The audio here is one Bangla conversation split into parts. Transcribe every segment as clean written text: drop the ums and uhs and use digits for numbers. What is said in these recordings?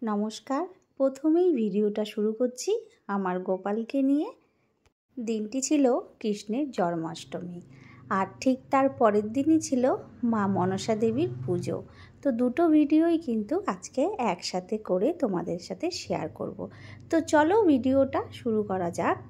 নমস্কার। প্রথমেই ভিডিওটা শুরু করছি আমার গোপালকে নিয়ে। দিনটি ছিল কৃষ্ণের জন্মাষ্টমী, আর ঠিক তার পরের দিনই ছিল মা মনসা দেবীর পুজো। তো দুটো ভিডিওই কিন্তু আজকে একসাথে করে তোমাদের সাথে শেয়ার করব। তো চলো ভিডিওটা শুরু করা যাক।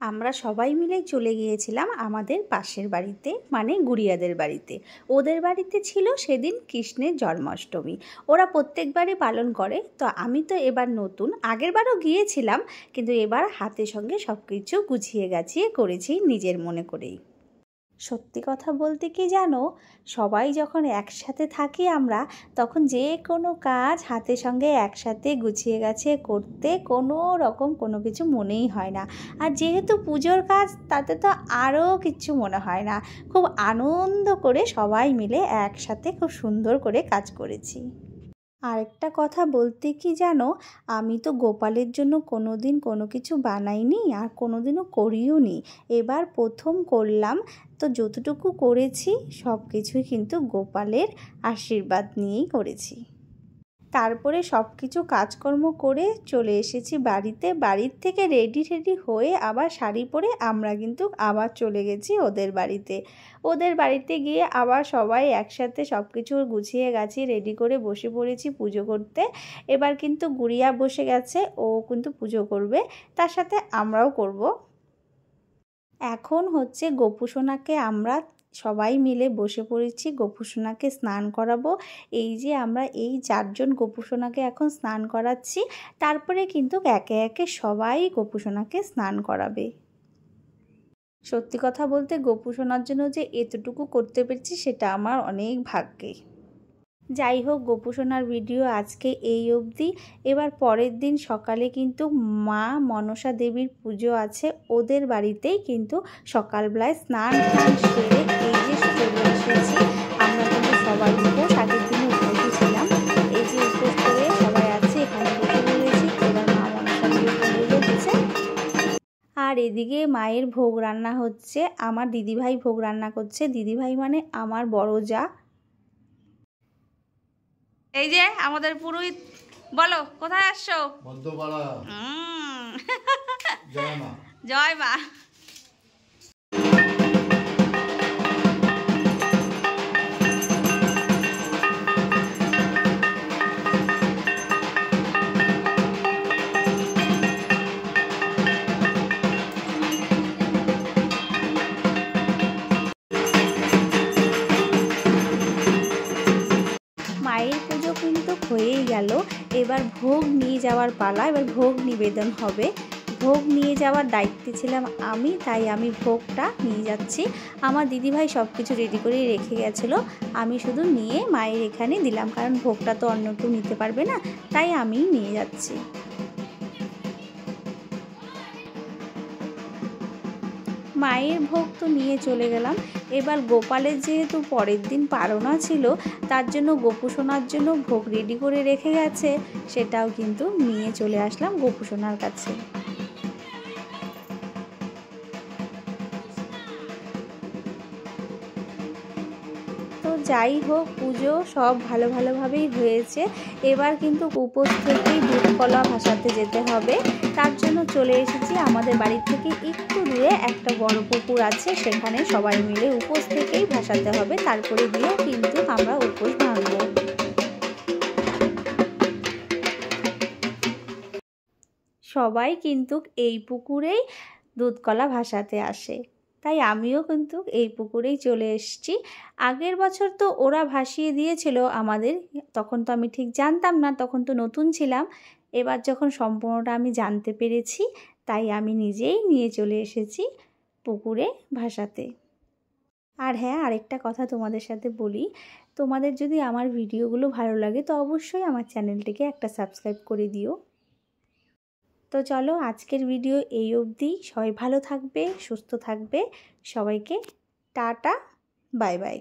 আমরা সবাই মিলে চলে গিয়েছিলাম আমাদের পাশের বাড়িতে, মানে গুড়িয়াদের বাড়িতে। ওদের বাড়িতে ছিল সেদিন কৃষ্ণের জন্মাষ্টমী। ওরা প্রত্যেকবারই পালন করে, তো আমি তো এবার নতুন, আগের বারও গিয়েছিলাম, কিন্তু এবার হাতের সঙ্গে সব কিছু গুছিয়ে গাছিয়ে করেছি নিজের মনে করেই। সত্যি কথা বলতে কি জানো, সবাই যখন একসাথে থাকি আমরা, তখন যে কোনো কাজ হাতের সঙ্গে একসাথে গুছিয়ে গাছিয়ে করতে কোনো রকম কোনো কিছু মনেই হয় না। আর যেহেতু পুজোর কাজ, তাতে তো আরও কিচ্ছু মনে হয় না। খুব আনন্দ করে সবাই মিলে একসাথে খুব সুন্দর করে কাজ করেছি। আরেকটা কথা বলতে কি জানো, আমি তো গোপালের জন্য কোনো দিন কোনো কিছু বানাইনি, আর কোনো দিনও করিও নি। এবার প্রথম করলাম, তো যতটুকু করেছি সব কিছুই কিন্তু গোপালের আশীর্বাদ নিয়েই করেছি। তারপরে সব কিছু কাজকর্ম করে চলে এসেছি বাড়িতে। বাড়ির থেকে রেডি হয়ে আবার শাড়ি পরে আমরা কিন্তু আবার চলে গেছি ওদের বাড়িতে। ওদের বাড়িতে গিয়ে আবার সবাই একসাথে সব কিছু গুছিয়ে গাছিয়ে রেডি করে বসে পড়েছি পুজো করতে। এবার কিন্তু গুড়িয়া বসে গেছে, ও কিন্তু পুজো করবে, তার সাথে আমরাও করব। এখন হচ্ছে গোপুসোনাকে আমরা সবাই মিলে বসে পড়েছি, গোপুসোনাকে স্নান করাবো। এই যে আমরা এই 4 জন গোপুসোনাকে এখন স্নান করাচ্ছি, তারপরে কিন্তু একে একে সবাই গোপুসোনাকে স্নান করাবে। সত্যি কথা বলতে গোপুসোনার জন্য যে এতটুকু করতে পেরেছি সেটা আমার অনেক ভাগ্যে। যাই হোক, গোপুসোনার ভিডিও আজকে এই অবধি। এবার পরের দিন সকালে কিন্তু মা মনসা দেবীর পুজো আছে ওদের বাড়িতেই, কিন্তু সকালবেলায় স্নান সেরে এই যে চলে এসেছি। আমরা কিন্তু সবাই উপোস, আগের দিনে উপোসই ছিলাম। এই যে উপোস করে সবাই আছে, এখানে বসে পড়েছি। এবার মা মনসা দেবীর পুজো হচ্ছে, আর এদিকে মায়ের ভোগ রান্না হচ্ছে। আমার দিদিভাই ভোগ রান্না করছে। দিদিভাই মানে আমার বড় যা। এই যে আমাদের পুরোহিত, বলো কোথায় আসছো? মধ্যপাড়া। জয় মা। জয় মা। মায়ের পুজো কিন্তু হয়েই গেল। এবার ভোগ নিয়ে যাওয়ার পালা। এবার ভোগ নিবেদন হবে। ভোগ নিয়ে যাওয়ার দায়িত্বে ছিলাম আমি, তাই আমি ভোগটা নিয়ে যাচ্ছি। আমার দিদিভাই সব কিছু রেডি করে রেখে গেছিলো, আমি শুধু নিয়ে মায়ের এখানে দিলাম, কারণ ভোগটা তো অন্য কেউ নিতে পারবে না, তাই আমিই নিয়ে যাচ্ছি। মায়ের ভোগ তো নিয়ে চলে গেলাম। এবার গোপালের যেহেতু পরের দিন পারনা ছিল, তার জন্য গোপুসোনার জন্য ভোগ রেডি করে রেখে গেছে, সেটাও কিন্তু নিয়ে চলে আসলাম গোপুসোনার কাছে। তো যাই হোক, পুজো সব ভালোভাবেই হয়েছে। এবার কিন্তু উপোস থেকেই দুধ কলা ভাসাতে যেতে হবে। তার জন্য চলে এসেছি আমাদের বাড়ি থেকে একটু দূরে একটা বড় পুকুর আছে, সেখানে সবাই মিলে উপোস থেকেই ভাসাতে হবে, তারপরে গিয়ে কিন্তু আমরা উপোস ভাঙব। সবাই কিন্তু এই পুকুরেই দুধ কলা ভাসাতে আসে, তাই আমিও কিন্তু এই পুকুরেই চলে এসেছি। আগের বছর তো ওরা ভাসিয়ে দিয়েছিল আমাদের, তখন তো আমি ঠিক জানতাম না, তখন তো নতুন ছিলাম। এবার যখন সম্পূর্ণটা আমি জানতে পেরেছি, তাই আমি নিজেই নিয়ে চলে এসেছি পুকুরে ভাসাতে। আর হ্যাঁ, আরেকটা কথা তোমাদের সাথে বলি, তোমাদের যদি আমার ভিডিওগুলো ভালো লাগে তো অবশ্যই আমার চ্যানেলটিকে একটা সাবস্ক্রাইব করে দিও। তো চলো, আজকের ভিডিও এই অবধি। সবাই ভালো থাকবে, সুস্থ থাকবে। সবাইকে টাটা, বাই বাই।